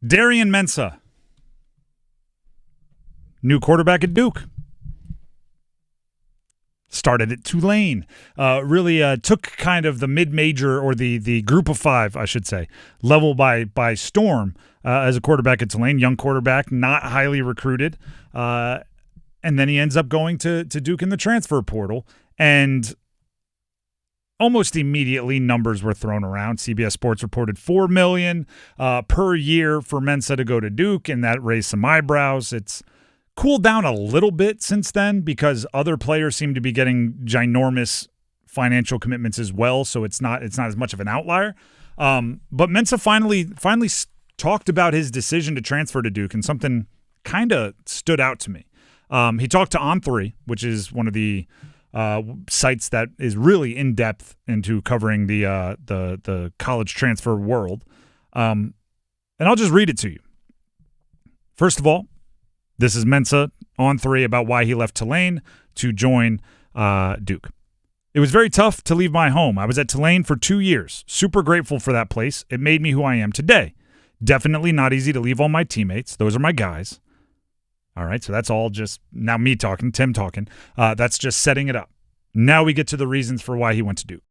Darian Mensah, new quarterback at Duke. Started at Tulane. Really took kind of the mid-major, or the group of five, I should say, level by storm as a quarterback at Tulane. Young quarterback, not highly recruited. And then he ends up going to Duke in the transfer portal. And almost immediately, numbers were thrown around. CBS Sports reported $4 million per year for Mensah to go to Duke, and that raised some eyebrows. It's cooled down a little bit since then because other players seem to be getting ginormous financial commitments as well, so it's not as much of an outlier. But Mensah finally talked about his decision to transfer to Duke, and something kind of stood out to me. He talked to On3, which is one of the sites that is really in depth into covering the college transfer world. And I'll just read it to you. First of all, this is Mensah on 3 about why he left Tulane to join Duke. It was very tough to leave my home. I was at Tulane for 2 years. Super grateful for that place. It made me who I am today. Definitely not easy to leave all my teammates. Those are my guys. All right, so that's all just now me talking, Tim talking. That's just setting it up. Now we get to the reasons for why he went to Duke.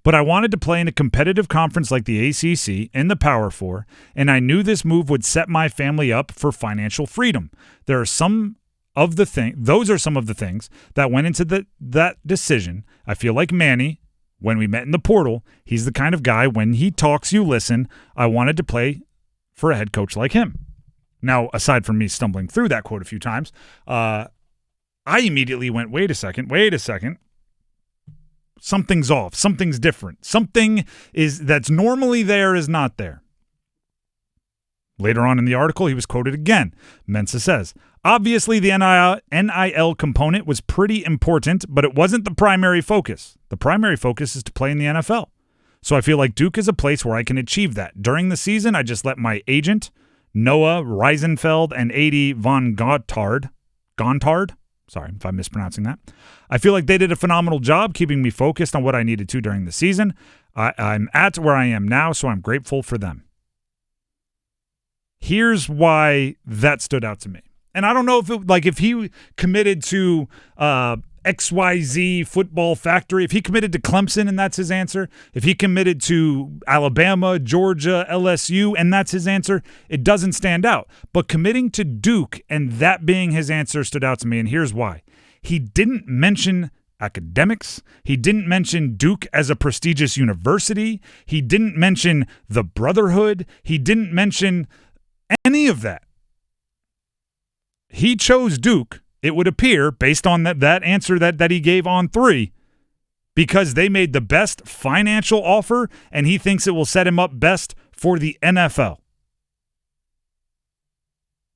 But I wanted to play in a competitive conference like the ACC in the Power Four, and I knew this move would set my family up for financial freedom. Those are some of the things that went into that decision. I feel like Manny, when we met in the portal, he's the kind of guy, when he talks, you listen. I wanted to play for a head coach like him. Now, aside from me stumbling through that quote a few times, I immediately went, wait a second. Something's off. Something's different. Something that's normally there is not there. Later on in the article, he was quoted again. Mensah says, obviously the NIL component was pretty important, but it wasn't the primary focus. The primary focus is to play in the NFL. So I feel like Duke is a place where I can achieve that. During the season, I just let my agent, Noah Reisenfeld, and AD von Gontard, sorry if I'm mispronouncing that. I feel like they did a phenomenal job keeping me focused on what I needed to during the season. I'm at where I am now, so I'm grateful for them. Here's why that stood out to me. And I don't know if he committed to XYZ Football Factory, if he committed to Clemson and that's his answer, if he committed to Alabama, Georgia, LSU, and that's his answer, it doesn't stand out. But committing to Duke and that being his answer stood out to me, and here's why. He didn't mention academics. He didn't mention Duke as a prestigious university. He didn't mention the brotherhood. He didn't mention any of that. He chose Duke, it would appear, based on that answer that he gave on 3, because they made the best financial offer, and he thinks it will set him up best for the NFL.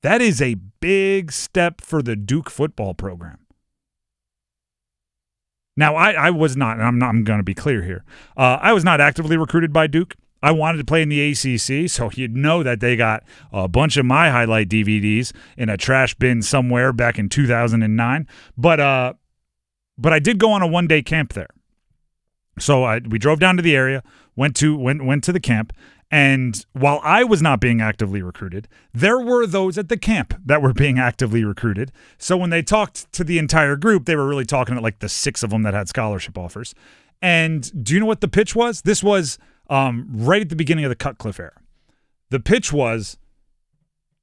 That is a big step for the Duke football program. Now, I was not, and I'm going to be clear here, I was not actively recruited by Duke. I wanted to play in the ACC, so you'd know that they got a bunch of my highlight DVDs in a trash bin somewhere back in 2009. But I did go on a one-day camp there. So we drove down to the area, went to the camp, and while I was not being actively recruited, there were those at the camp that were being actively recruited. So when they talked to the entire group, they were really talking to like the 6 of them that had scholarship offers. And do you know what the pitch was? This was right at the beginning of the Cutcliffe era. The pitch was,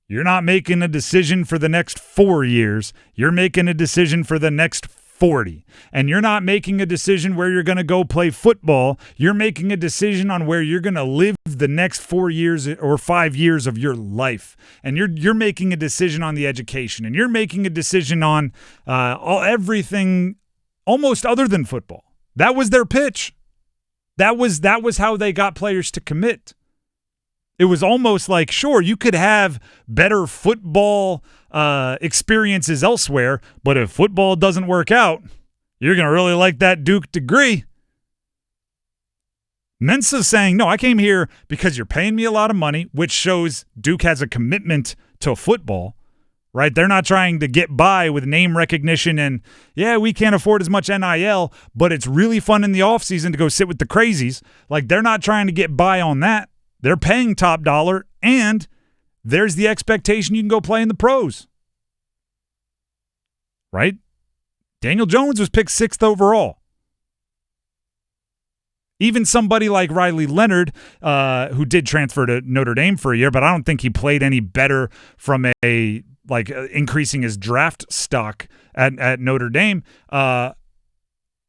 you're not making a decision for the next 4 years. You're making a decision for the next 40. And you're not making a decision where you're going to go play football. You're making a decision on where you're going to live the next 4 years or 5 years of your life. And you're making a decision on the education. And you're making a decision on everything almost other than football. That was their pitch. That was how they got players to commit. It was almost like, sure, you could have better football experiences elsewhere, but if football doesn't work out, you're going to really like that Duke degree. Mensah's saying, no, I came here because you're paying me a lot of money, which shows Duke has a commitment to football. Right? They're not trying to get by with name recognition and, yeah, we can't afford as much NIL, but it's really fun in the offseason to go sit with the crazies. Like, they're not trying to get by on that. They're paying top dollar, and there's the expectation you can go play in the pros. Right? Daniel Jones was picked 6th overall. Even somebody like Riley Leonard, who did transfer to Notre Dame for a year, but I don't think he played any better from increasing his draft stock at Notre Dame,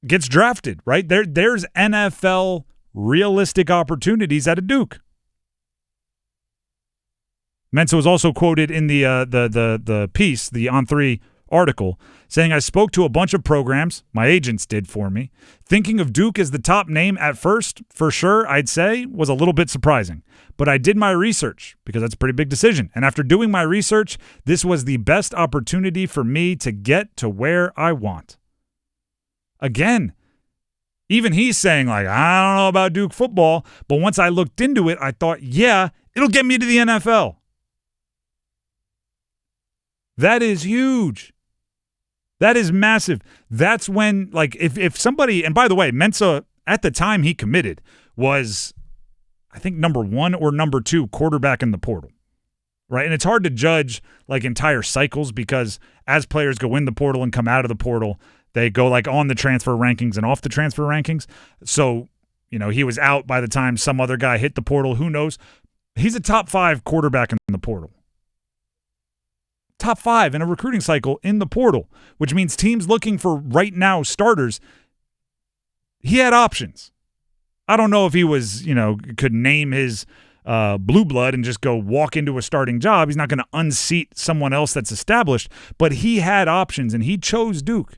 gets drafted, right? There's NFL realistic opportunities at a Duke. Mensah was also quoted in the piece, the On3 article, saying, I spoke to a bunch of programs, my agents did for me. Thinking of Duke as the top name at first, for sure, I'd say, was a little bit surprising. But I did my research, because that's a pretty big decision. And after doing my research, this was the best opportunity for me to get to where I want. Again, even he's saying, like, I don't know about Duke football, but once I looked into it, I thought, yeah, it'll get me to the NFL. That is huge. That is massive. That's when, like, if somebody, and by the way, Mensah, at the time he committed, was, I think, number 1 or number 2 quarterback in the portal, right? And it's hard to judge, like, entire cycles because as players go in the portal and come out of the portal, they go, like, on the transfer rankings and off the transfer rankings. So, he was out by the time some other guy hit the portal. Who knows? He's a top 5 quarterback in the portal. Top 5 in a recruiting cycle in the portal, which means teams looking for right now starters, he had options. I don't know if he was, could name his blue blood and just go walk into a starting job. He's not going to unseat someone else that's established, but he had options and he chose Duke,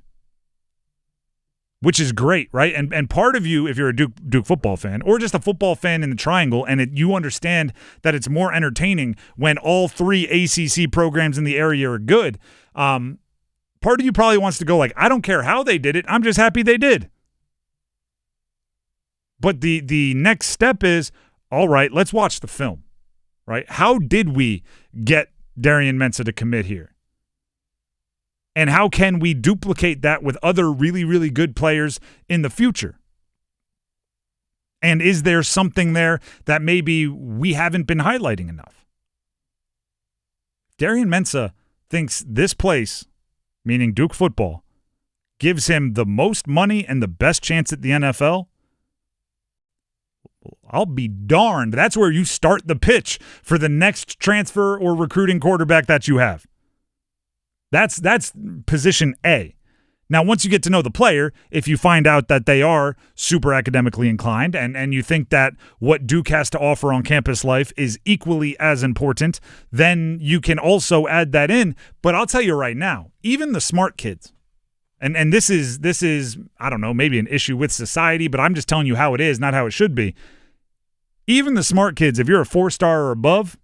which is great, right? And part of you, if you're a Duke football fan or just a football fan in the triangle, and you understand that it's more entertaining when all 3 ACC programs in the area are good, part of you probably wants to go like, I don't care how they did it. I'm just happy they did. But the next step is, all right, let's watch the film, right? How did we get Darian Mensah to commit here? And how can we duplicate that with other really, really good players in the future? And is there something there that maybe we haven't been highlighting enough? Darian Mensah thinks this place, meaning Duke football, gives him the most money and the best chance at the NFL. I'll be darned. That's where you start the pitch for the next transfer or recruiting quarterback that you have. That's position A. Now, once you get to know the player, if you find out that they are super academically inclined and you think that what Duke has to offer on campus life is equally as important, then you can also add that in. But I'll tell you right now, even the smart kids, and this is I don't know, maybe an issue with society, but I'm just telling you how it is, not how it should be. Even the smart kids, if you're a 4-star or above,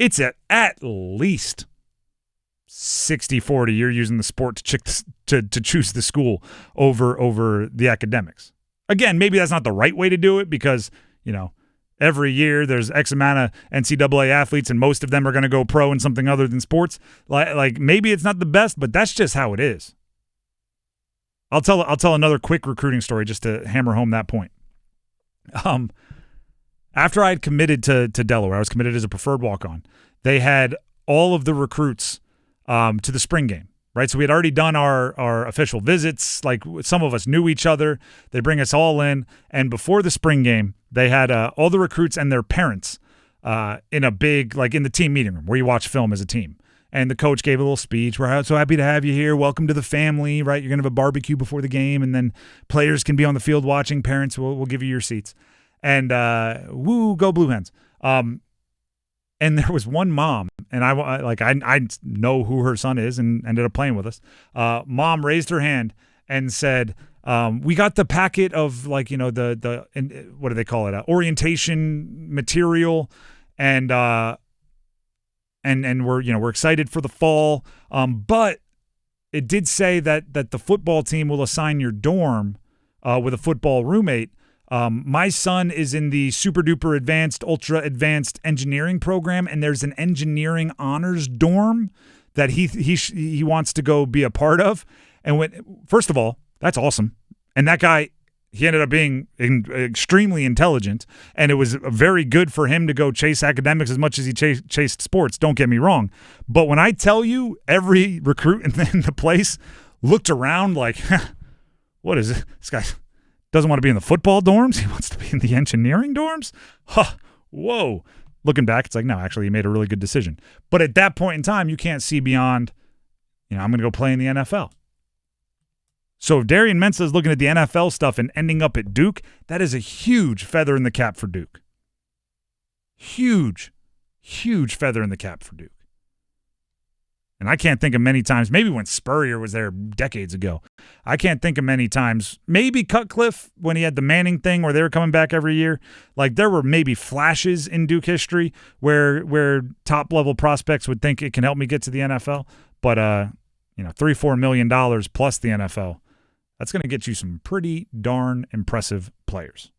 it's at least 60-40, you're using the sport to choose the school over the academics. Again, maybe that's not the right way to do it because, every year there's X amount of NCAA athletes and most of them are going to go pro in something other than sports. Like maybe it's not the best, but that's just how it is. I'll tell another quick recruiting story just to hammer home that point. After I had committed to Delaware, I was committed as a preferred walk-on. They had all of the recruits to the spring game, right? So we had already done our official visits. Like some of us knew each other. They bring us all in. And before the spring game, they had all the recruits and their parents in a big, like in the team meeting room where you watch film as a team. And the coach gave a little speech. We're so happy to have you here. Welcome to the family, right? You're going to have a barbecue before the game. And then players can be on the field watching. Parents will give you your seats. And woo, go Blue Hens. And there was one mom, and I know who her son is and ended up playing with us. Mom raised her hand and said, we got the packet of what do they call it? Orientation material and we're excited for the fall. But it did say that the football team will assign your dorm with a football roommate. My son is in the super duper advanced, ultra advanced engineering program, and there's an engineering honors dorm that he wants to go be a part of. And first of all, that's awesome. And that guy he ended up being extremely intelligent, and it was very good for him to go chase academics as much as he chased sports. Don't get me wrong. But when I tell you every recruit in the place looked around like, what is it? This guy doesn't want to be in the football dorms. He wants to be in the engineering dorms? Huh, whoa. Looking back, it's like, no, actually, he made a really good decision. But at that point in time, you can't see beyond, I'm going to go play in the NFL. So if Darian Mensah is looking at the NFL stuff and ending up at Duke, that is a huge feather in the cap for Duke. Huge, huge feather in the cap for Duke. And I can't think of many times, maybe when Spurrier was there decades ago, I can't think of many times, maybe Cutcliffe when he had the Manning thing where they were coming back every year. Like there were maybe flashes in Duke history where top-level prospects would think it can help me get to the NFL. But, $3-4 million plus the NFL, that's going to get you some pretty darn impressive players.